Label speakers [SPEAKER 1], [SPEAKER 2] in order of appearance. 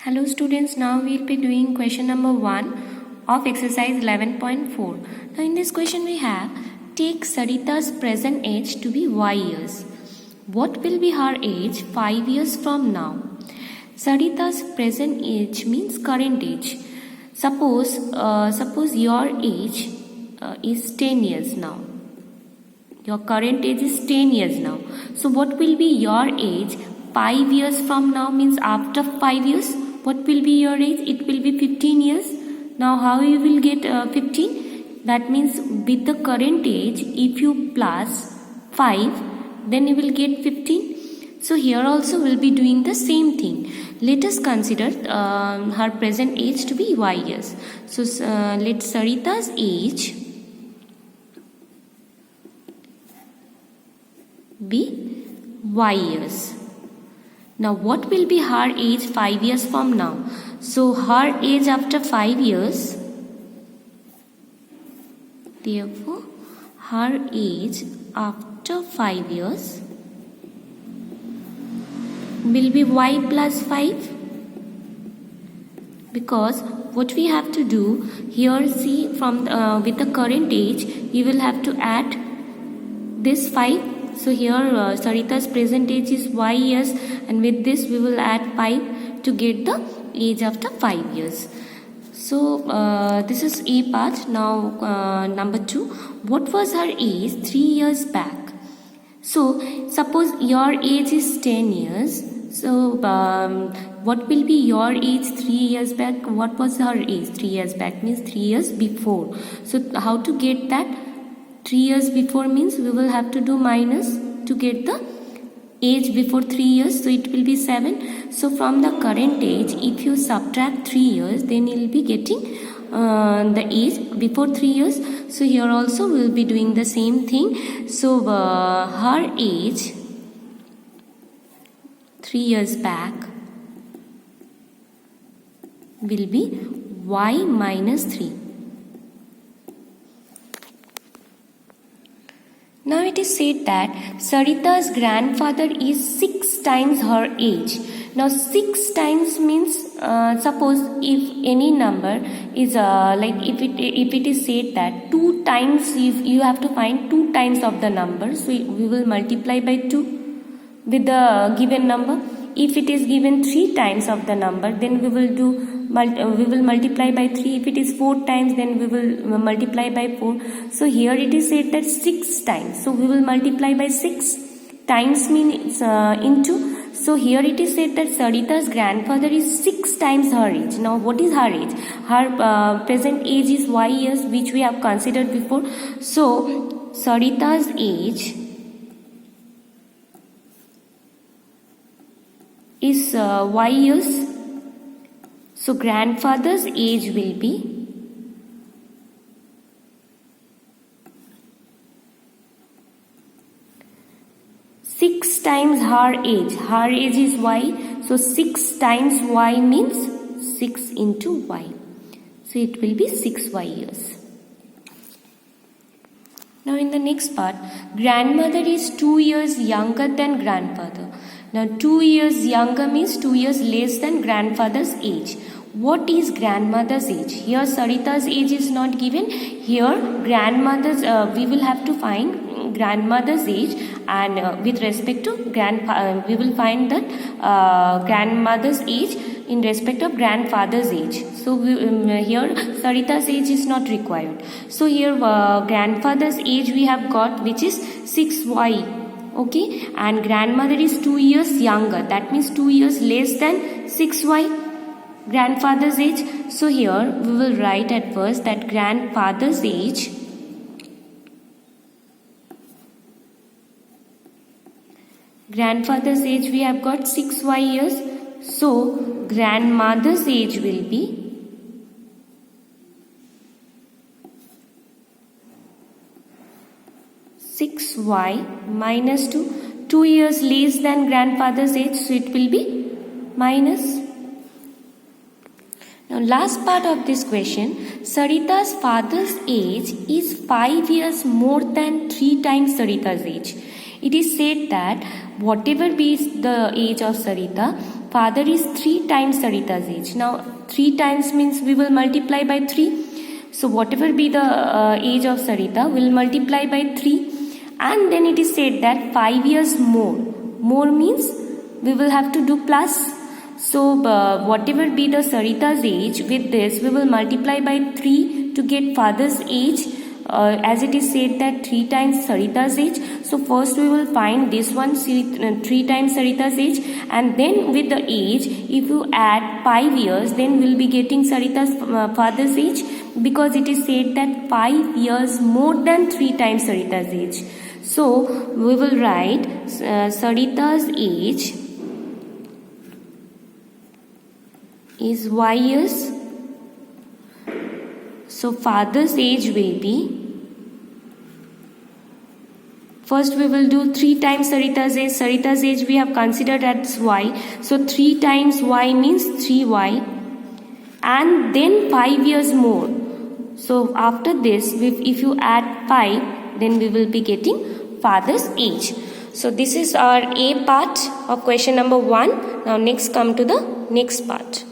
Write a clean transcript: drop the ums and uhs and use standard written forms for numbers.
[SPEAKER 1] Hello students, now we will be doing question number 1 of exercise 11.4. Now in this question we have, take Sarita's present age to be y years. What will be her age 5 years from now? Sarita's present age means current age. Suppose your age is 10 years now. Your current age is 10 years now. So what will be your age 5 years from now, means after 5 years? What will be your age? It will be 15 years. Now how you will get 15? That means with the current age, if you plus 5, then you will get 15. So here also we will be doing the same thing. Let us consider her present age to be y years. So let Sarita's age be y years. Now what will be her age 5 years from now? So her age after 5 years, therefore her age after 5 years will be y plus 5, because what we have to do here, see, from with the current age you will have to add this 5. So here Sarita's present age is y years, and with this we will add 5 to get the age after 5 years. So this is A part. Now number 2, what was her age 3 years back? So suppose your age is 10 years. So what will be your age 3 years back? What was her age 3 years back? Means 3 years before. So how to get that? 3 years before means we will have to do minus to get the age before 3 years. So it will be 7. So from the current age, if you subtract 3 years, then you will be getting the age before 3 years. So here also we will be doing the same thing. So her age 3 years back will be y minus 3. Now it is said that Sarita's grandfather is 6 times her age. Now 6 times means suppose if any number is like if it is said that 2 times, if you have to find 2 times of the number, so we will multiply by 2 with the given number. If it is given 3 times of the number, then we will multiply by 3. If it is 4 times, then we will multiply by 4. So here it is said that 6 times. So we will multiply by 6. Times means into. So here it is said that Sarita's grandfather is 6 times her age. Now what is her age? Her present age is y years, which we have considered before. So Sarita's age is y years. So grandfather's age will be six times her age. Her age is y. So 6 times y means 6 into y. So it will be 6y years. Now in the next part, grandmother is 2 years younger than grandfather. Now 2 years younger means 2 years less than grandfather's age. What is grandmother's age? Here Sarita's age is not given. Here grandmother's, we will have to find grandmother's age, and with respect to we will find that grandmother's age in respect of grandfather's age. So here Sarita's age is not required. So here grandfather's age we have got, which is 6y. Okay, and grandmother is 2 years younger. That means 2 years less than 6y. Grandfather's age. So here we will write at first that grandfather's age we have got 6y years. So grandmother's age will be (6y minus 2). 2 years less than grandfather's age, so it will be minus. Now last part of this question, Sarita's father's age is 5 years more than 3 times Sarita's age. It is said that whatever be the age of Sarita, father is 3 times Sarita's age. Now 3 times means we will multiply by 3. So whatever be the age of Sarita, we will multiply by 3. And then it is said that 5 years more. More means we will have to do plus. So whatever be the Sarita's age, with this we will multiply by 3 to get father's age. As it is said that 3 times Sarita's age. So first we will find this one 3 times Sarita's age, and then with the age, if you add 5 years, then we will be getting Sarita's father's age, because it is said that 5 years more than 3 times Sarita's age. So we will write Sarita's age is y years. So father's age will be, first we will do 3 times Sarita's age. Sarita's age we have considered as y. So 3 times y means 3y. And then 5 years more. So after this, if you add 5, then we will be getting father's age. So this is our A part of question number 1. Now next come to the next part.